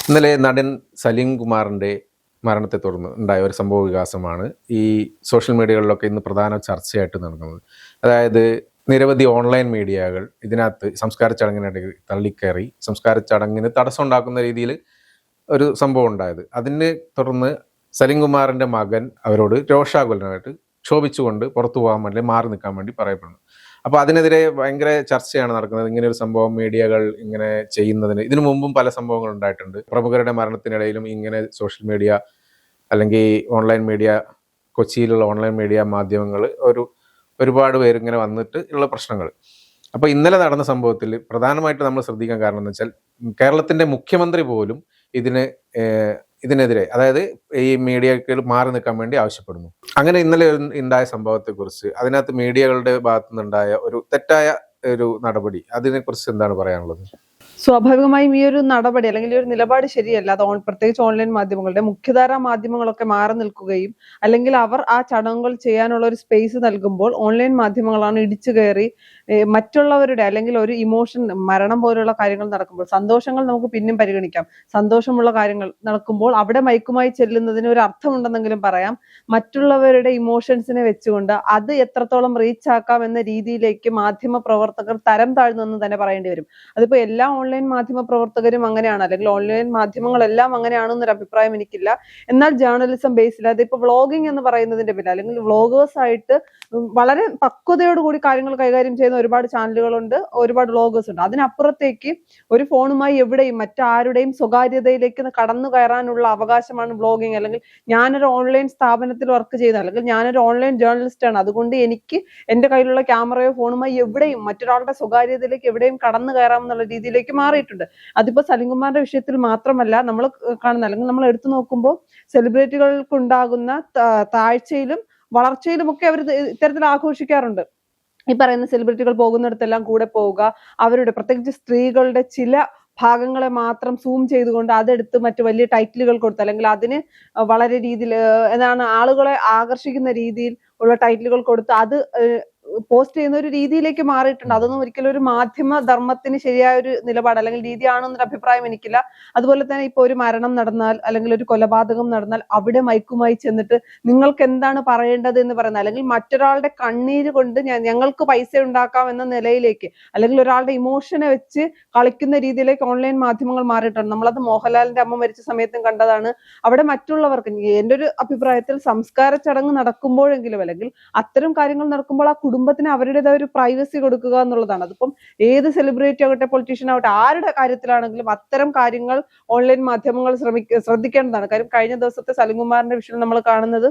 ഇന്നലെ നടൻ സലീം കുമാറിൻ്റെ മരണത്തെ തുടർന്ന് ഉണ്ടായ ഒരു സംഭവ വികാസമാണ് ഈ സോഷ്യൽ മീഡിയകളിലൊക്കെ ഇന്ന് പ്രധാന ചർച്ചയായിട്ട് നടക്കുന്നത്. അതായത് നിരവധി ഓൺലൈൻ മീഡിയകൾ ഇതിനകത്ത് സംസ്കാര ചടങ്ങിനിടയിൽ തള്ളിക്കയറി സംസ്കാര ചടങ്ങിന് തടസ്സം ഉണ്ടാക്കുന്ന രീതിയിൽ ഒരു സംഭവം ഉണ്ടായത്. അതിനെ തുടർന്ന് സലീം കുമാറിൻ്റെ മകൻ അവരോട് രോഷാകുലനായിട്ട് ക്ഷോഭിച്ചുകൊണ്ട് പുറത്തു പോകാൻ വേണ്ടി മാറി നിൽക്കാൻ വേണ്ടി പറയപ്പെടുന്നു. അപ്പോൾ അതിനെതിരെ ഭയങ്കര ചർച്ചയാണ് നടക്കുന്നത്. ഇങ്ങനെ ഒരു സംഭവം മീഡിയകൾ ഇങ്ങനെ ചെയ്യുന്നതിന് ഇതിനു മുമ്പും പല സംഭവങ്ങൾ ഉണ്ടായിട്ടുണ്ട്. പ്രമുഖരുടെ മരണത്തിനിടയിലും ഇങ്ങനെ സോഷ്യൽ മീഡിയ അല്ലെങ്കിൽ ഓൺലൈൻ മീഡിയ, കൊച്ചിയിലുള്ള ഓൺലൈൻ മീഡിയ മാധ്യമങ്ങൾ ഒരുപാട് പേര് ഇങ്ങനെ വന്നിട്ട് ഉള്ള പ്രശ്നങ്ങൾ. അപ്പോൾ ഇന്നലെ നടന്ന സംഭവത്തിൽ പ്രധാനമായിട്ട് നമ്മൾ ശ്രദ്ധിക്കാൻ കാരണം എന്ന് വെച്ചാൽ കേരളത്തിൻ്റെ മുഖ്യമന്ത്രി പോലും ഇതിനെതിരെ, അതായത് ഈ മീഡിയകൾ മാറി നിൽക്കാൻ വേണ്ടി ആവശ്യപ്പെടുന്നു. അങ്ങനെ ഇന്നലെ ഉണ്ടായ സംഭവത്തെക്കുറിച്ച്, അതിനകത്ത് മീഡിയകളുടെ ഭാഗത്തു നിന്നുണ്ടായ ഒരു തെറ്റായ ഒരു നടപടി, അതിനെക്കുറിച്ച് എന്താണ് പറയാനുള്ളത്? സ്വാഭാവികമായും ഈ ഒരു നടപടി അല്ലെങ്കിൽ ഈ ഒരു നിലപാട് ശരിയല്ല. അത് പ്രത്യേകിച്ച് ഓൺലൈൻ മാധ്യമങ്ങളുടെ മുഖ്യധാരാ മാധ്യമങ്ങളൊക്കെ മാറി നിൽക്കുകയും അല്ലെങ്കിൽ അവർ ആ ചടങ്ങുകൾ ചെയ്യാനുള്ള ഒരു സ്പേസ് നൽകുമ്പോൾ ഓൺലൈൻ മാധ്യമങ്ങളാണ് ഇടിച്ചു കയറി മറ്റുള്ളവരുടെ അല്ലെങ്കിൽ ഒരു ഇമോഷൻ, മരണം പോലുള്ള കാര്യങ്ങൾ നടക്കുമ്പോൾ, സന്തോഷങ്ങൾ നമുക്ക് പിന്നെയും പരിഗണിക്കാം, സന്തോഷമുള്ള കാര്യങ്ങൾ നടക്കുമ്പോൾ അവിടെ മൈക്കുമായി ചെല്ലുന്നതിന് ഒരു അർത്ഥമുണ്ടെന്നെങ്കിലും പറയാം. മറ്റുള്ളവരുടെ ഇമോഷൻസിനെ വെച്ചുകൊണ്ട് അത് എത്രത്തോളം റീച്ച് ആക്കാം എന്ന രീതിയിലേക്ക് മാധ്യമ പ്രവർത്തകർ തരം താഴ്ന്നു എന്ന് തന്നെ പറയേണ്ടി വരും. അതിപ്പോ എല്ലാ ഓൺലൈൻ മാധ്യമ പ്രവർത്തകരും അങ്ങനെയാണ്, അല്ലെങ്കിൽ ഓൺലൈൻ മാധ്യമങ്ങളെല്ലാം അങ്ങനെയാണെന്നൊരു അഭിപ്രായം എനിക്കില്ല. എന്നാൽ ജേർണലിസം ബേസിൽ, അതിപ്പോ വ്ളോഗിംഗ് എന്ന് പറയുന്നതിന്റെ പേരിൽ അല്ലെങ്കിൽ വ്ളോഗേഴ്സ് ആയിട്ട് വളരെ പക്വതയോടുകൂടി കാര്യങ്ങൾ കൈകാര്യം ചെയ്യുന്ന ഒരുപാട് ചാനലുകളുണ്ട്, ഒരുപാട് വ്ളോഗേഴ്സ് ഉണ്ട്. അതിനപ്പുറത്തേക്ക് ഒരു ഫോണുമായി എവിടെയും മറ്റാരുടെയും സ്വകാര്യതയിലേക്ക് കടന്നു കയറാനുള്ള അവകാശമാണ് വ്ളോഗിംഗ്. അല്ലെങ്കിൽ ഞാനൊരു ഓൺലൈൻ സ്ഥാപനത്തിൽ വർക്ക് ചെയ്ത, അല്ലെങ്കിൽ ഞാനൊരു ഓൺലൈൻ ജേർണലിസ്റ്റ് ആണ്, അതുകൊണ്ട് എനിക്ക് എന്റെ കയ്യിലുള്ള ക്യാമറയോ ഫോണുമായി എവിടെയും മറ്റൊരാളുടെ സ്വകാര്യതയിലേക്ക് എവിടെയും കടന്നു കയറാമെന്നുള്ള രീതിയിലേക്ക് മാറിയിട്ടുണ്ട്. അതിപ്പോ സലീം കുമാറിന്റെ വിഷയത്തിൽ മാത്രമല്ല നമ്മൾ കാണുന്ന, അല്ലെങ്കിൽ നമ്മൾ എടുത്തു നോക്കുമ്പോൾ സെലിബ്രിറ്റികൾക്ക് ഉണ്ടാകുന്ന താഴ്ചയിലും വളർച്ചയിലും ഒക്കെ അവർ ഇത്തരത്തിൽ ആഘോഷിക്കാറുണ്ട്. ഈ പറയുന്ന സെലിബ്രിറ്റികൾ പോകുന്നിടത്തെല്ലാം കൂടെ പോവുക, അവരുടെ പ്രത്യേകിച്ച് സ്ത്രീകളുടെ ചില ഭാഗങ്ങളെ മാത്രം സൂം ചെയ്തുകൊണ്ട് അതെടുത്ത് മറ്റു വലിയ ടൈറ്റിലുകൾ കൊടുത്ത്, അല്ലെങ്കിൽ അതിന് വളരെ രീതിയിൽ എന്താണ് ആളുകളെ ആകർഷിക്കുന്ന രീതിയിൽ ഉള്ള ടൈറ്റിലുകൾ കൊടുത്ത് അത് പോസ്റ്റ് ചെയ്യുന്ന ഒരു രീതിയിലേക്ക് മാറിയിട്ടുണ്ട്. അതൊന്നും ഒരിക്കലും ഒരു മാധ്യമ ധർമ്മത്തിന് ശരിയായ ഒരു നിലപാട് അല്ലെങ്കിൽ രീതിയാണെന്നൊരു അഭിപ്രായം എനിക്കില്ല. അതുപോലെ തന്നെ ഇപ്പൊ ഒരു മരണം നടന്നാൽ അല്ലെങ്കിൽ ഒരു കൊലപാതകം നടന്നാൽ അവിടെ മൈക്കുമായി ചെന്നിട്ട് നിങ്ങൾക്ക് എന്താണ് പറയേണ്ടത് എന്ന് പറയുന്നത്, അല്ലെങ്കിൽ മറ്റൊരാളുടെ കണ്ണീര് കൊണ്ട് ഞങ്ങൾക്ക് പൈസ ഉണ്ടാക്കാം എന്ന നിലയിലേക്ക്, അല്ലെങ്കിൽ ഒരാളുടെ ഇമോഷനെ വെച്ച് കളിക്കുന്ന രീതിയിലേക്ക് ഓൺലൈൻ മാധ്യമങ്ങൾ മാറിയിട്ടുണ്ട്. നമ്മളത് മോഹൻലാലിന്റെ അമ്മ മരിച്ച സമയത്തും കണ്ടതാണ്. അവിടെ മറ്റുള്ളവർക്ക്, എൻ്റെ ഒരു അഭിപ്രായത്തിൽ സംസ്കാര ചടങ്ങ് നടക്കുമ്പോഴെങ്കിലും അല്ലെങ്കിൽ അത്തരം കാര്യങ്ങൾ നടക്കുമ്പോൾ ആ കുടുംബത്തിന് അവരുടേതായ ഒരു പ്രൈവസി കൊടുക്കുക എന്നുള്ളതാണ്. അതിപ്പം ഏത് സെലിബ്രിറ്റി ആകട്ടെ, പൊളിറ്റീഷ്യൻ ആവട്ടെ, ആരുടെ കാര്യത്തിലാണെങ്കിലും അത്തരം കാര്യങ്ങൾ ഓൺലൈൻ മാധ്യമങ്ങൾ ശ്രദ്ധിക്കേണ്ടതാണ്. കാര്യം കഴിഞ്ഞ ദിവസത്തെ സലീം കുമാറിന്റെ വിഷയം നമ്മൾ കാണുന്നത്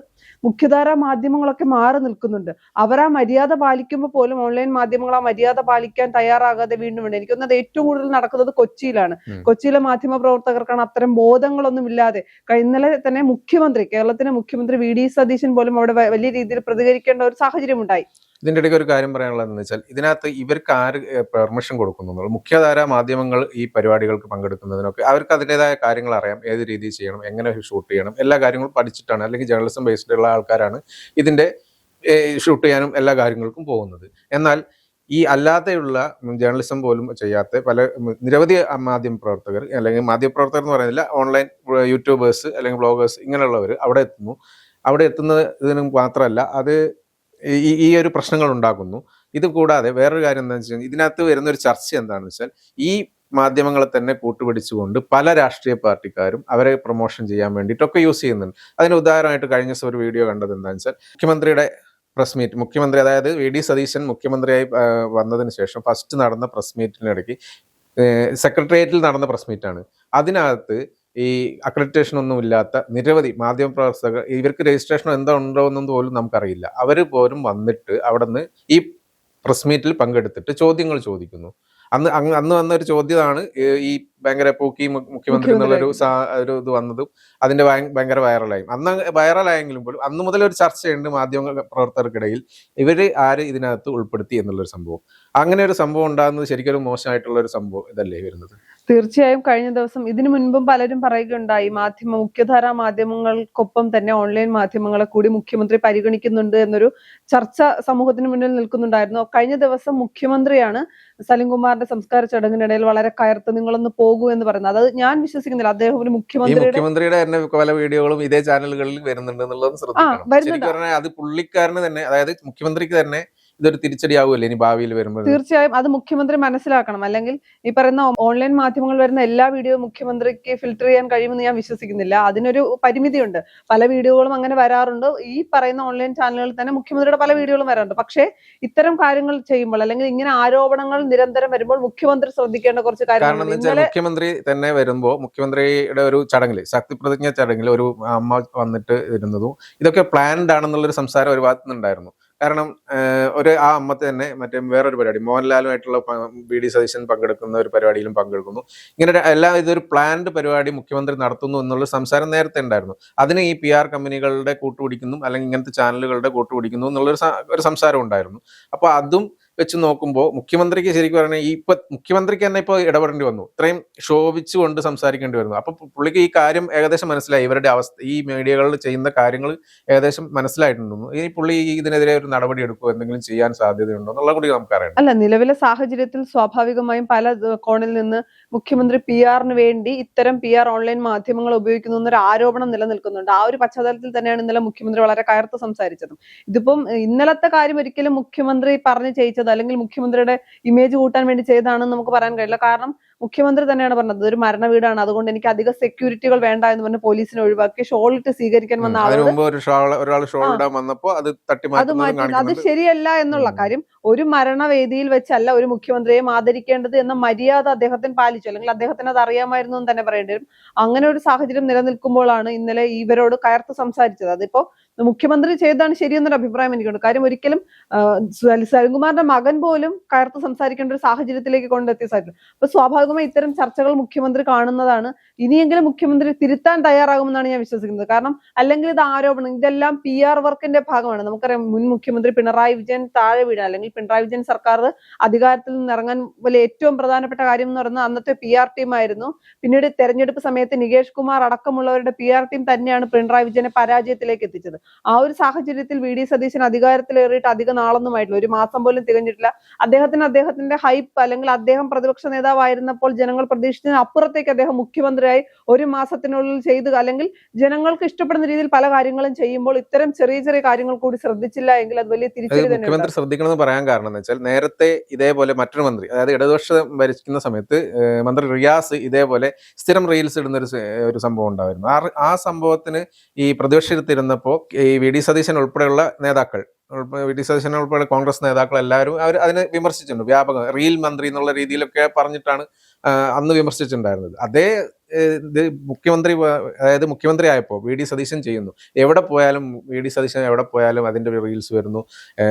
മുഖ്യധാരാ മാധ്യമങ്ങളൊക്കെ മാറി നിൽക്കുന്നുണ്ട്. അവർ ആ മര്യാദ പാലിക്കുമ്പോൾ പോലും ഓൺലൈൻ മാധ്യമങ്ങൾ ആ മര്യാദ പാലിക്കാൻ തയ്യാറാകാതെ വീണ്ടും വീണ്ടും, എനിക്കൊന്നത് ഏറ്റവും കൂടുതൽ നടക്കുന്നത് കൊച്ചിയിലാണ്. കൊച്ചിയിലെ മാധ്യമ പ്രവർത്തകർക്കാണ് അത്തരം ബോധങ്ങളൊന്നും ഇല്ലാതെ. ഇന്നലെ തന്നെ കേരളത്തിലെ മുഖ്യമന്ത്രി വി ഡി സതീശൻ പോലും അവിടെ വലിയ രീതിയിൽ പ്രതികരിക്കേണ്ട ഒരു സാഹചര്യം ഉണ്ടായി. ഇതിൻ്റെ ഇടയ്ക്ക് ഒരു കാര്യം പറയാനുള്ളതെന്ന് വെച്ചാൽ, ഇതിനകത്ത് ഇവർക്ക് ആര് പെർമിഷൻ കൊടുക്കുന്നു? മുഖ്യധാരാ മാധ്യമങ്ങൾ ഈ പരിപാടികൾക്ക് പങ്കെടുക്കുന്നതിനൊക്കെ അവർക്ക് അതിൻ്റെതായ കാര്യങ്ങൾ അറിയാം, ഏത് രീതിയിൽ ചെയ്യണം, എങ്ങനെ ഷൂട്ട് ചെയ്യണം, എല്ലാ കാര്യങ്ങളും പഠിച്ചിട്ടാണ്, അല്ലെങ്കിൽ ജേർണലിസം ബേസ്ഡ് ഉള്ള ആൾക്കാരാണ് ഇതിൻ്റെ ഷൂട്ട് ചെയ്യാനും എല്ലാ കാര്യങ്ങൾക്കും പോകുന്നത്. എന്നാൽ ഈ അല്ലാതെയുള്ള ജേർണലിസം പോലും ചെയ്യാത്ത നിരവധി മാധ്യമപ്രവർത്തകർ, അല്ലെങ്കിൽ മാധ്യമപ്രവർത്തകർ എന്ന് പറയുന്നില്ല, ഓൺലൈൻ യൂട്യൂബേഴ്സ് അല്ലെങ്കിൽ ബ്ലോഗേഴ്സ് ഇങ്ങനെയുള്ളവർ അവിടെ എത്തുന്നു. അവിടെ എത്തുന്നതിന് മാത്രമല്ല, അത് ഈ ഒരു പ്രശ്നങ്ങൾ ഉണ്ടാക്കുന്നു. ഇത് കൂടാതെ വേറൊരു കാര്യം എന്താണെന്ന് വെച്ചാൽ, ഇതിനകത്ത് വരുന്നൊരു ചർച്ച എന്താണെന്ന് വെച്ചാൽ, ഈ മാധ്യമങ്ങളെ തന്നെ കൂട്ടുപിടിച്ചുകൊണ്ട് പല രാഷ്ട്രീയ പാർട്ടിക്കാരും അവരെ പ്രൊമോഷൻ ചെയ്യാൻ വേണ്ടിയിട്ടൊക്കെ യൂസ് ചെയ്യുന്നുണ്ട്. അതിന് ഉദാഹരണമായിട്ട് കഴിഞ്ഞ ദിവസം ഒരു വീഡിയോ കണ്ടത് എന്താണെന്ന് വെച്ചാൽ, മുഖ്യമന്ത്രിയുടെ പ്രസ് മീറ്റ്, മുഖ്യമന്ത്രി അതായത് വി ഡി സതീശൻ മുഖ്യമന്ത്രിയായി വന്നതിന് ശേഷം ഫസ്റ്റ് നടന്ന പ്രസ് മീറ്റിനിടയ്ക്ക് സെക്രട്ടേറിയറ്റിൽ നടന്ന പ്രസ് മീറ്റാണ്. അതിനകത്ത് ഈ അക്രഡിറ്റേഷൻ ഒന്നും ഇല്ലാത്ത നിരവധി മാധ്യമപ്രവർത്തകർ, ഇവർക്ക് രജിസ്ട്രേഷൻ എന്താ ഉണ്ടോ എന്നും പോലും നമുക്കറിയില്ല, അവർ പോലും വന്നിട്ട് അവിടെ നിന്ന് ഈ പ്രസ് മീറ്റിൽ പങ്കെടുത്തിട്ട് ചോദ്യങ്ങൾ ചോദിക്കുന്നു. അന്ന് വന്നൊരു ചോദ്യമാണ് ഈ ഭയങ്കര പൂക്കി മുഖ്യമന്ത്രി എന്നുള്ളൊരു ഇത് വന്നതും അതിന്റെ ഭയങ്കര വൈറലായി. അന്ന് വൈറലായെങ്കിലും പോലും അന്ന് മുതൽ ഒരു ചർച്ചയുണ്ട് മാധ്യമ പ്രവർത്തകർക്കിടയിൽ, ഇവര് ആര് ഇതിനകത്ത് ഉൾപ്പെടുത്തി എന്നുള്ളൊരു സംഭവം. അങ്ങനെ ഒരു സംഭവം ഉണ്ടാകുന്നത് ശരിക്കും മോശമായിട്ടുള്ള ഒരു സംഭവം ഇതല്ലേ വരുന്നത്? തീർച്ചയായും കഴിഞ്ഞ ദിവസം ഇതിനു മുൻപും പലരും പറയുകയുണ്ടായി, മുഖ്യധാരാ മാധ്യമങ്ങൾക്കൊപ്പം തന്നെ ഓൺലൈൻ മാധ്യമങ്ങളെ കൂടി മുഖ്യമന്ത്രി പരിഗണിക്കുന്നുണ്ട് എന്നൊരു ചർച്ച സമൂഹത്തിന് മുന്നിൽ നിൽക്കുന്നുണ്ടായിരുന്നു. കഴിഞ്ഞ ദിവസം മുഖ്യമന്ത്രിയാണ് സലിംകുമാറിന്റെ സംസ്കാര ചടങ്ങിനിടയിൽ വളരെ കയർത്ത് നിങ്ങളൊന്ന് പോകൂ എന്ന് പറയുന്നത്. അത് ഞാൻ വിശ്വസിക്കുന്നില്ല. അദ്ദേഹം ഒരു മുഖ്യമന്ത്രിയുടെ തന്നെ പല വീഡിയോകളും ഇതേ ചാനലുകളിൽ വരുന്നുണ്ട് എന്നുള്ളത് ശ്രദ്ധിക്കണം. ശരിക്കും പറഞ്ഞാൽ അത് പുള്ളിക്കാരന് തന്നെ, അതായത് മുഖ്യമന്ത്രിക്ക് തന്നെ ഇതൊരു തിരിച്ചടിയാവുമല്ലേ ഇനി ഭാവിയിൽ വരുമ്പോൾ? തീർച്ചയായും അത് മുഖ്യമന്ത്രി മനസ്സിലാക്കണം. അല്ലെങ്കിൽ ഈ പറയുന്ന ഓൺലൈൻ മാധ്യമങ്ങൾ വരുന്ന എല്ലാ വീഡിയോയും മുഖ്യമന്ത്രിക്ക് ഫിൽട്ടർ ചെയ്യാൻ കഴിയുമെന്ന് ഞാൻ വിശ്വസിക്കുന്നില്ല. അതിനൊരു പരിമിതിയുണ്ട്. പല വീഡിയോകളും അങ്ങനെ വരാറുണ്ട്. ഈ പറയുന്ന ഓൺലൈൻ ചാനലുകളിൽ തന്നെ മുഖ്യമന്ത്രിയുടെ പല വീഡിയോകളും വരാറുണ്ട്. പക്ഷേ ഇത്തരം കാര്യങ്ങൾ ചെയ്യുമ്പോൾ, അല്ലെങ്കിൽ ഇങ്ങനെ ആരോപണങ്ങൾ നിരന്തരം വരുമ്പോൾ മുഖ്യമന്ത്രി ശ്രദ്ധിക്കേണ്ട കുറച്ച് കാര്യങ്ങൾ. മുഖ്യമന്ത്രി തന്നെ വരുമ്പോൾ മുഖ്യമന്ത്രിയുടെ ഒരു ചടങ്ങിൽ, ശക്തിപ്രതിജ്ഞ ചടങ്ങിൽ ഒരു അമ്മ വന്നിട്ട് ഇരുന്നതും ഇതൊക്കെ പ്ലാൻഡ് ആണെന്നുള്ളൊരു സംസാരം ഒരു ഭാഗത്തു നിന്നുണ്ടായിരുന്നു. കാരണം ആ അമ്മ തന്നെ മറ്റേ വേറൊരു പരിപാടി, മോഹൻലാലുമായിട്ടുള്ള വി.ഡി. സതീശൻ പങ്കെടുക്കുന്ന ഒരു പരിപാടിയിലും പങ്കെടുക്കുന്നു. ഇങ്ങനെ ഇതൊരു പ്ലാൻഡ് പരിപാടി മുഖ്യമന്ത്രി നടത്തുന്നു എന്നുള്ള സംസാരം നേരത്തെ ഉണ്ടായിരുന്നു. അതിന് ഈ PR കമ്പനികളുടെ കൂട്ടുപിടിക്കുന്നു, അല്ലെങ്കിൽ ഇങ്ങനത്തെ ചാനലുകളുടെ കൂട്ടുപിടിക്കുന്നു എന്നുള്ളൊരു സംസാരം ഉണ്ടായിരുന്നു. അപ്പൊ അതും വെച്ച് നോക്കുമ്പോൾ മുഖ്യമന്ത്രിക്ക് ശരിക്കും പറഞ്ഞാൽ മുഖ്യമന്ത്രിക്ക് തന്നെ ഇപ്പോൾ ഇടപെടേണ്ടി വന്നു. ഇത്രയും ശോഭിച്ചുകൊണ്ട് സംസാരിക്കേണ്ടി വരുന്നു. അപ്പൊ പുള്ളിക്ക് ഈ കാര്യം ഏകദേശം മനസ്സിലായി, ഇവരുടെ അവസ്ഥ, ഈ മീഡിയകളിൽ ചെയ്യുന്ന കാര്യങ്ങൾ ഏകദേശം മനസ്സിലായിട്ടുണ്ടെന്നു. ഈ പുള്ളി ഇതിനെതിരെ ഒരു നടപടി എടുക്കുമോ, എന്തെങ്കിലും ചെയ്യാൻ സാധ്യതയുണ്ടോ എന്നുള്ള കൂടി നമുക്കറിയാം. അല്ല, നിലവിലെ സാഹചര്യത്തിൽ സ്വാഭാവികമായും പല കോണിൽ നിന്ന് മുഖ്യമന്ത്രി PR വേണ്ടി ഇത്തരം PR ഓൺലൈൻ മാധ്യമങ്ങൾ ഉപയോഗിക്കുന്നു എന്നൊരു ആരോപണം നിലനിൽക്കുന്നുണ്ട്. ആ ഒരു പശ്ചാത്തലത്തിൽ തന്നെയാണ് ഇന്നലെ മുഖ്യമന്ത്രി വളരെ കയർത്ത് സംസാരിച്ചതും. ഇതിപ്പം ഇന്നലത്തെ കാര്യം ഒരിക്കലും മുഖ്യമന്ത്രി പറഞ്ഞു ചെയ്യിച്ചത് അല്ലെങ്കിൽ മുഖ്യമന്ത്രിയുടെ ഇമേജ് കൂട്ടാൻ വേണ്ടി ചെയ്തതാണെന്ന് നമുക്ക് പറയാൻ കഴിയില്ല. കാരണം മുഖ്യമന്ത്രി തന്നെയാണ് പറഞ്ഞത് ഒരു മരണ വീടാണ്, അതുകൊണ്ട് എനിക്ക് അധിക സെക്യൂരിറ്റികൾ വേണ്ട എന്ന് പറഞ്ഞ് പോലീസിനെ ഒഴിവാക്കി ഷോളിട്ട് സ്വീകരിക്കാൻ വന്ന അത് മാറ്റി. അത് ശരിയല്ല എന്നുള്ള കാര്യം. ഒരു മരണവേദിയിൽ വെച്ചല്ല ഒരു മുഖ്യമന്ത്രിയെ ആദരിക്കേണ്ടത് എന്ന മര്യാദ അദ്ദേഹത്തിന് പാലിച്ചു, അല്ലെങ്കിൽ അദ്ദേഹത്തിന് അത് അറിയാമായിരുന്നു എന്ന് തന്നെ പറയേണ്ടി വരും. അങ്ങനെ ഒരു സാഹചര്യം നിലനിൽക്കുമ്പോഴാണ് ഇന്നലെ ഇവരോട് കയർത്ത് സംസാരിച്ചത്. അതിപ്പോ മുഖ്യമന്ത്രി ചെയ്തതാണ് ശരിയെന്നൊരു അഭിപ്രായം എനിക്കുണ്ട്. കാര്യം ഒരിക്കലും സലിംകുമാറിന്റെ മകൻ പോലും കയർത്ത് സംസാരിക്കേണ്ട ഒരു സാഹചര്യത്തിലേക്ക് കൊണ്ടെത്തിയ സാഹചര്യം. അപ്പൊ സ്വാഭാവികമായി ഇത്തരം ചർച്ചകൾ മുഖ്യമന്ത്രി കാണുന്നതാണ്. ഇനിയെങ്കിലും മുഖ്യമന്ത്രി തിരുത്താൻ തയ്യാറാകുമെന്നാണ് ഞാൻ വിശ്വസിക്കുന്നത്. കാരണം അല്ലെങ്കിൽ ഇത് ആരോപണം, ഇതെല്ലാം PR വർക്കിന്റെ ഭാഗമാണ്. നമുക്കറിയാം, മുൻ മുഖ്യമന്ത്രി പിണറായി വിജയൻ താഴെ വീഴാൻ, അല്ലെങ്കിൽ പിണറായി വിജയൻ സർക്കാർ അധികാരത്തിൽ നിന്ന് ഇറങ്ങാൻ വലിയ ഏറ്റവും പ്രധാനപ്പെട്ട കാര്യം എന്ന് പറയുന്നത് അന്നത്തെ PR ടീമായിരുന്നു. പിന്നീട് തെരഞ്ഞെടുപ്പ് സമയത്ത് നികേഷ് കുമാർ അടക്കമുള്ളവരുടെ PR ടീം തന്നെയാണ് പിണറായി വിജയനെ പരാജയത്തിലേക്ക് എത്തിച്ചത്. ആ ഒരു സാഹചര്യത്തിൽ V.D. സതീശൻ അധികാരത്തിലേറിയിട്ട് അധിക നാളൊന്നുമായിട്ടില്ല, ഒരു മാസം പോലും തികഞ്ഞിട്ടില്ല. അദ്ദേഹത്തിന്റെ ഹൈപ്പ്, അല്ലെങ്കിൽ അദ്ദേഹം പ്രതിപക്ഷ നേതാവായിരുന്നപ്പോൾ ജനങ്ങൾ പ്രതീക്ഷിച്ചതിന് അപ്പുറത്തേക്ക് അദ്ദേഹം മുഖ്യമന്ത്രിയായി ഒരു മാസത്തിനുള്ളിൽ ചെയ്ത്, അല്ലെങ്കിൽ ജനങ്ങൾക്ക് ഇഷ്ടപ്പെടുന്ന രീതിയിൽ പല കാര്യങ്ങളും ചെയ്യുമ്പോൾ ഇത്തരം ചെറിയ ചെറിയ കാര്യങ്ങൾ കൂടി ശ്രദ്ധിച്ചില്ല എങ്കിൽ അത് വലിയ തിരിച്ചടി തന്നെ. മുഖ്യമന്ത്രി ശ്രദ്ധിക്കണമെന്ന് പറയാൻ കാരണം എന്ന് വെച്ചാൽ, നേരത്തെ ഇതേപോലെ മറ്റൊരു മന്ത്രി, അതായത് ഇടതുപക്ഷം ഭരിക്കുന്ന സമയത്ത് മന്ത്രി റിയാസ് ഇതേപോലെ സ്ഥിരം റീൽസ് ഇടുന്ന ഒരു സംഭവം ഉണ്ടായിരുന്നു. ആ സംഭവത്തിന് ഈ പ്രതിപക്ഷത്തിരുന്നപ്പോൾ ഈ V.D. സതീശൻ ഉൾപ്പെടെയുള്ള നേതാക്കൾ, V.D. സതീശൻ ഉൾപ്പെടെ കോൺഗ്രസ് നേതാക്കൾ എല്ലാവരും അതിനെ വിമർശിച്ചിട്ടുണ്ട്. വ്യാപകം റീൽ മന്ത്രി എന്നുള്ള രീതിയിലൊക്കെ പറഞ്ഞിട്ടാണ് അന്ന് വിമർശിച്ചിട്ടുണ്ടായിരുന്നത്. അതേ ഇത് അതായത് മുഖ്യമന്ത്രി ആയപ്പോൾ V.D. സതീശൻ ചെയ്യുന്നു. എവിടെ പോയാലും V.D. സതീശൻ എവിടെ പോയാലും അതിന്റെ റീൽസ് വരുന്നു.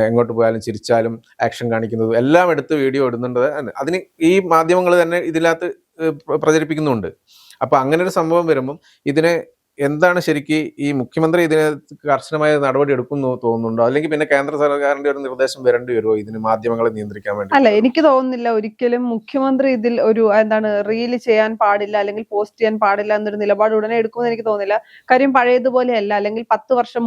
എങ്ങോട്ട് പോയാലും ചിരിച്ചാലും ആക്ഷൻ കാണിക്കുന്നത് എല്ലാം എടുത്ത് വീഡിയോ ഇടുന്നുണ്ട്. അതിന് ഈ മാധ്യമങ്ങൾ തന്നെ ഇതിനകത്ത് പ്രചരിപ്പിക്കുന്നുണ്ട്. അപ്പൊ അങ്ങനെ ഒരു സംഭവം വരുമ്പം ഇതിനെ എന്താണ് ശരിക്ക് ഈ മുഖ്യമന്ത്രി ഇതിന് കർശനമായ നടപടി എടുക്കുന്നു തോന്നുന്നുണ്ടോ, അല്ലെങ്കിൽ പിന്നെ കേന്ദ്ര സർക്കാരിന്റെ ഒരു നിർദ്ദേശം വരേണ്ടി വരുമോ ഇതിന് മാധ്യമങ്ങളെ നിയന്ത്രിക്കാൻ വേണ്ടി? അല്ല, എനിക്ക് തോന്നുന്നില്ല ഒരിക്കലും മുഖ്യമന്ത്രി ഇതിൽ ഒരു റീല് ചെയ്യാൻ പാടില്ല അല്ലെങ്കിൽ പോസ്റ്റ് ചെയ്യാൻ പാടില്ല എന്നൊരു നിലപാട് ഉടനെ എടുക്കുമെന്ന് എനിക്ക് തോന്നുന്നില്ല. കാര്യം പഴയതുപോലെയല്ല, അല്ലെങ്കിൽ 10 വർഷം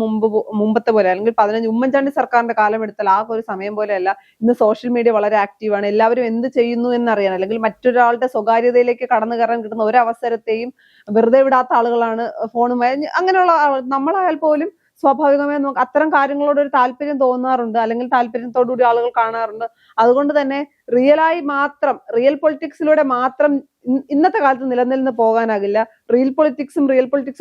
മുമ്പത്തെ പോലെ, അല്ലെങ്കിൽ 15 ഉമ്മൻചാണ്ടി സർക്കാരിന്റെ കാലം എടുത്താൽ ആ ഒരു സമയം പോലെയല്ല. ഇന്ന് സോഷ്യൽ മീഡിയ വളരെ ആക്റ്റീവാണ്. എല്ലാവരും എന്ത് ചെയ്യുന്നു എന്നറിയാൻ, അല്ലെങ്കിൽ മറ്റൊരാളുടെ സ്വകാര്യതയിലേക്ക് കടന്നു കയറാൻ കിട്ടുന്ന ഒരു അവസരത്തെയും വെറുതെ വിടാത്ത ആളുകളാണ് ഫോണുമായി. അങ്ങനെയുള്ള നമ്മളായാൽ പോലും സ്വാഭാവികമായി നമുക്ക് അത്തരം കാര്യങ്ങളോട് ഒരു താല്പര്യം തോന്നാറുണ്ട്, അല്ലെങ്കിൽ താല്പര്യത്തോടുകൂടി ആളുകൾ കാണാറുണ്ട്. അതുകൊണ്ട് തന്നെ റിയൽ പൊളിറ്റിക്സിലൂടെ മാത്രം ഇന്നത്തെ കാലത്ത് നിലനിന്ന് പോകാനാകില്ല. റിയൽ പൊളിറ്റിക്സും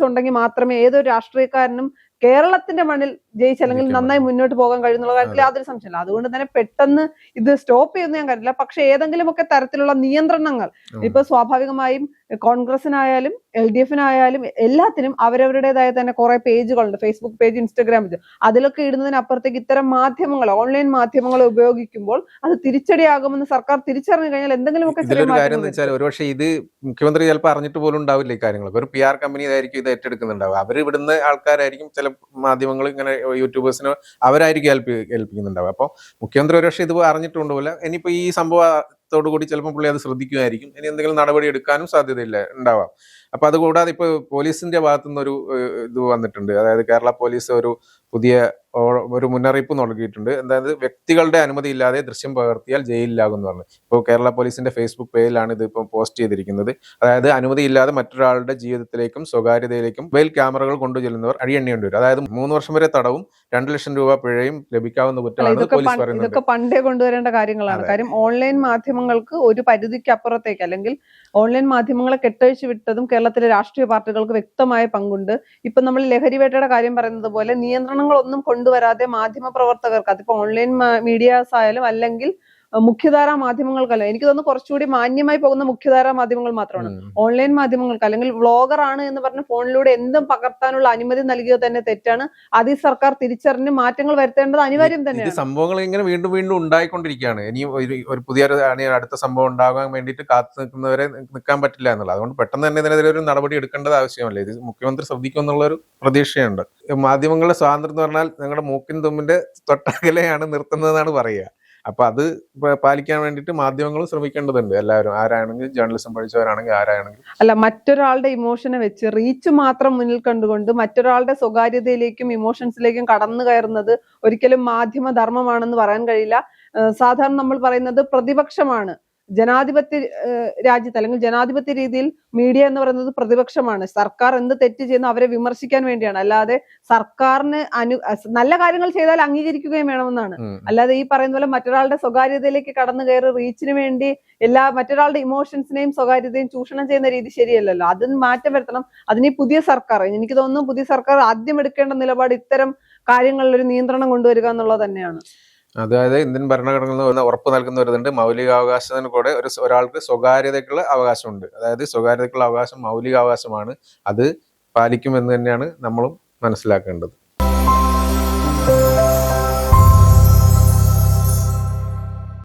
ഉണ്ടെങ്കിൽ മാത്രമേ ഏതൊരു രാഷ്ട്രീയക്കാരനും കേരളത്തിന്റെ മണ്ണിൽ ജയിച്ചല്ലെങ്കിൽ നന്നായി മുന്നോട്ട് പോകാൻ കഴിയുന്നുള്ള കാര്യത്തിൽ യാതൊരു സംശയമില്ല. അതുകൊണ്ട് തന്നെ പെട്ടെന്ന് ഇത് സ്റ്റോപ്പ് ചെയ്യുന്ന ഞാൻ കരുതില്ല. പക്ഷെ ഏതെങ്കിലുമൊക്കെ തരത്തിലുള്ള നിയന്ത്രണങ്ങൾ ഇപ്പൊ സ്വാഭാവികമായും കോൺഗ്രസിനായാലും LDF-നായാലും എല്ലാത്തിനും അവരവരുടേതായ തന്നെ കുറെ പേജുകളുണ്ട്, ഫേസ്ബുക്ക് പേജ്, ഇൻസ്റ്റാഗ്രാം പേജ്. അതിലൊക്കെ ഇടുന്നതിനപ്പുറത്തേക്ക് ഇത്തരം മാധ്യമങ്ങൾ, ഓൺലൈൻ മാധ്യമങ്ങൾ ഉപയോഗിക്കുമ്പോൾ അത് തിരിച്ചടിയാകുമെന്ന് സർക്കാർ തിരിച്ചറിഞ്ഞു കഴിഞ്ഞാൽ എന്തെങ്കിലുമൊക്കെ ഒരുപക്ഷെ ഇത് മുഖ്യമന്ത്രി ചിലപ്പോൾ അറിഞ്ഞിട്ട് പോലും ഉണ്ടാവില്ല ഈ കാര്യങ്ങൾ. ഒരു PR കമ്പനി ആയിരിക്കും ഇത് ഏറ്റെടുക്കുന്നുണ്ടാവുക. അവർ ഇവിടുന്ന് ആൾക്കാരായിരിക്കും, ചില മാധ്യമങ്ങൾ ഇങ്ങനെ യൂട്യൂബേഴ്സിനോ അവരായിരിക്കും ഏൽപ്പിക്കുന്നുണ്ടാവുക. അപ്പോൾ മുഖ്യമന്ത്രി ഒരുപക്ഷെ ഇത് അറിഞ്ഞിട്ടുണ്ടാവില്ല. ഇനിയിപ്പോ ഈ സംഭവം വിചാരത്തോടു കൂടി ചിലപ്പോൾ പുള്ളി അത് ശ്രദ്ധിക്കുമായിരിക്കും. ഇനി എന്തെങ്കിലും നടപടി എടുക്കാനും സാധ്യതയില്ല ഉണ്ടാവാം. അപ്പൊ അതുകൂടാതെ ഇപ്പൊ പോലീസിന്റെ ഭാഗത്തുനിന്ന് ഒരു ഇത് വന്നിട്ടുണ്ട്. അതായത് കേരള പോലീസ് ഒരു പുതിയ ഒരു മുന്നറിയിപ്പ് നൽകിയിട്ടുണ്ട്. അതായത് വ്യക്തികളുടെ അനുമതി ഇല്ലാതെ ദൃശ്യം പകർത്തിയാൽ ജയിലിലാകും എന്ന് പറഞ്ഞു. ഇപ്പോൾ കേരള പോലീസിന്റെ ഫേസ്ബുക്ക് പേജിലാണ് ഇത് ഇപ്പോൾ പോസ്റ്റ് ചെയ്തിരിക്കുന്നത്. അതായത് അനുമതി ഇല്ലാതെ മറ്റൊരാളുടെ ജീവിതത്തിലേക്കും സ്വകാര്യതയിലേക്കും മൊബൈൽ ക്യാമറകൾ കൊണ്ടുചെല്ലുന്നവർ അടിയെണ്ണേണ്ടി വരും. അതായത് 3 വർഷം വരെ തടവും 2 ലക്ഷം രൂപ പിഴയും ലഭിക്കാവുന്ന കുറ്റമാണ് പോലീസ് പറയുന്നത്. ഇതൊക്കെ പണ്ടേ കൊണ്ടുവരേണ്ട കാര്യങ്ങളാണ്. കാര്യം ഓൺലൈൻ മാധ്യമങ്ങൾക്ക് ഒരു പരിധിക്ക് അപ്പുറത്തേക്ക്, അല്ലെങ്കിൽ ഓൺലൈൻ മാധ്യമങ്ങളെ കെട്ടഴിച്ചു വിട്ടതും കേരളത്തിലെ രാഷ്ട്രീയ പാർട്ടികൾക്ക് വ്യക്തമായ പങ്കുണ്ട്. ഇപ്പൊ നമ്മൾ ലഹരിവേട്ടയുടെ കാര്യം പറയുന്നത് പോലെ നിയന്ത്രണങ്ങളൊന്നും കൊണ്ടുവരാതെ മാധ്യമ പ്രവർത്തകർക്ക്, അതിപ്പോ ഓൺലൈൻ മീഡിയാസ് ആയാലും അല്ലെങ്കിൽ മുഖ്യധാരാ മാധ്യമങ്ങൾക്കല്ല, എനിക്ക് തോന്നുന്നു കുറച്ചുകൂടി മാന്യമായി പോകുന്ന മുഖ്യധാരാ മാധ്യമങ്ങൾ മാത്രമാണ്. ഓൺലൈൻ മാധ്യമങ്ങൾക്ക് അല്ലെങ്കിൽ വ്ളോഗർ ആണ് എന്ന് പറഞ്ഞ് ഫോണിലൂടെ എന്തും പകർത്താനുള്ള അനുമതി നൽകിയത് തന്നെ തെറ്റാണ്. അത് ഈ സർക്കാർ തിരിച്ചറിഞ്ഞ് മാറ്റങ്ങൾ വരുത്തേണ്ടത് അനിവാര്യം തന്നെയാണ്. സംഭവങ്ങൾ ഇങ്ങനെ വീണ്ടും വീണ്ടും ഉണ്ടായിക്കൊണ്ടിരിക്കുകയാണ്. ഇനി ഒരു പുതിയ അടുത്ത സംഭവം ഉണ്ടാകാൻ വേണ്ടിയിട്ട് കാത്തു നിൽക്കുന്നവരെ നിൽക്കാൻ പറ്റില്ല എന്നുള്ളത്. അതുകൊണ്ട് പെട്ടെന്ന് തന്നെ ഇതിനെതിരെ ഒരു നടപടി എടുക്കേണ്ടത് ആവശ്യമല്ലേ. ഇത് മുഖ്യമന്ത്രി ശ്രദ്ധിക്കും എന്നുള്ള ഒരു പ്രതീക്ഷയുണ്ട്. മാധ്യമങ്ങളുടെ സ്വാതന്ത്ര്യം എന്ന് പറഞ്ഞാൽ ഞങ്ങളുടെ മൂക്കിൻ തുമ്പിന്റെ തൊട്ടകലെയാണ് നിർത്തുന്നതെന്നാണ് പറയുക. അപ്പൊ അത് പാലിക്കാൻ വേണ്ടിയിട്ട് മാധ്യമങ്ങളും ശ്രമിക്കേണ്ടതുണ്ട്. എല്ലാവരും, ആരാണെങ്കിലും ജേർണലിസം പഠിച്ചവരാണെങ്കിൽ ആരാണെങ്കിലും. അല്ല, മറ്റൊരാളുടെ ഇമോഷനെ വെച്ച് റീച്ച് മാത്രം മുന്നിൽ കണ്ടുകൊണ്ട് മറ്റൊരാളുടെ സ്വകാര്യതയിലേക്കും ഇമോഷൻസിലേക്കും കടന്നു കയറുന്നത് ഒരിക്കലും മാധ്യമ ധർമ്മമാണെന്ന് പറയാൻ കഴിയില്ല. സാധാരണ നമ്മൾ പറയുന്നത് പ്രതിപക്ഷമാണ്. ജനാധിപത്യ രാജ്യത്ത് അല്ലെങ്കിൽ ജനാധിപത്യ രീതിയിൽ മീഡിയ എന്ന് പറയുന്നത് പ്രതിപക്ഷമാണ്. സർക്കാർ എന്ത് തെറ്റ് ചെയ്യുന്നു അവരെ വിമർശിക്കാൻ വേണ്ടിയാണ്. അല്ലാതെ സർക്കാരിന് നല്ല കാര്യങ്ങൾ ചെയ്താൽ അംഗീകരിക്കുകയും വേണമെന്നാണ്. അല്ലാതെ ഈ പറയുന്ന പോലെ മറ്റൊരാളുടെ സ്വകാര്യതയിലേക്ക് കടന്നു കയറി റീച്ചിന് വേണ്ടി മറ്റൊരാളുടെ ഇമോഷൻസിനെയും സ്വകാര്യതയും ചൂഷണം ചെയ്യുന്ന രീതി ശരിയല്ലല്ലോ. അതിന് മാറ്റം വരുത്തണം. അതിന് പുതിയ സർക്കാർ, എനിക്ക് തോന്നുന്നു പുതിയ സർക്കാർ ആദ്യം എടുക്കേണ്ട നിലപാട് ഇത്തരം കാര്യങ്ങളിൽ ഒരു നിയന്ത്രണം കൊണ്ടുവരിക എന്നുള്ളത് തന്നെയാണ്. അതായത് ഇന്ത്യൻ ഭരണഘടന ഉറപ്പ് നൽകുന്ന ഒരു ഇതുണ്ട്, മൗലികാവകാശത്തിന് കൂടെ ഒരാൾക്ക് സ്വകാര്യതയ്ക്കുള്ള അവകാശമുണ്ട്. അതായത് സ്വകാര്യതയ്ക്കുള്ള അവകാശം മൗലികാവകാശമാണ്. അത് പാലിക്കുമെന്ന് തന്നെയാണ് നമ്മളും മനസ്സിലാക്കേണ്ടത്.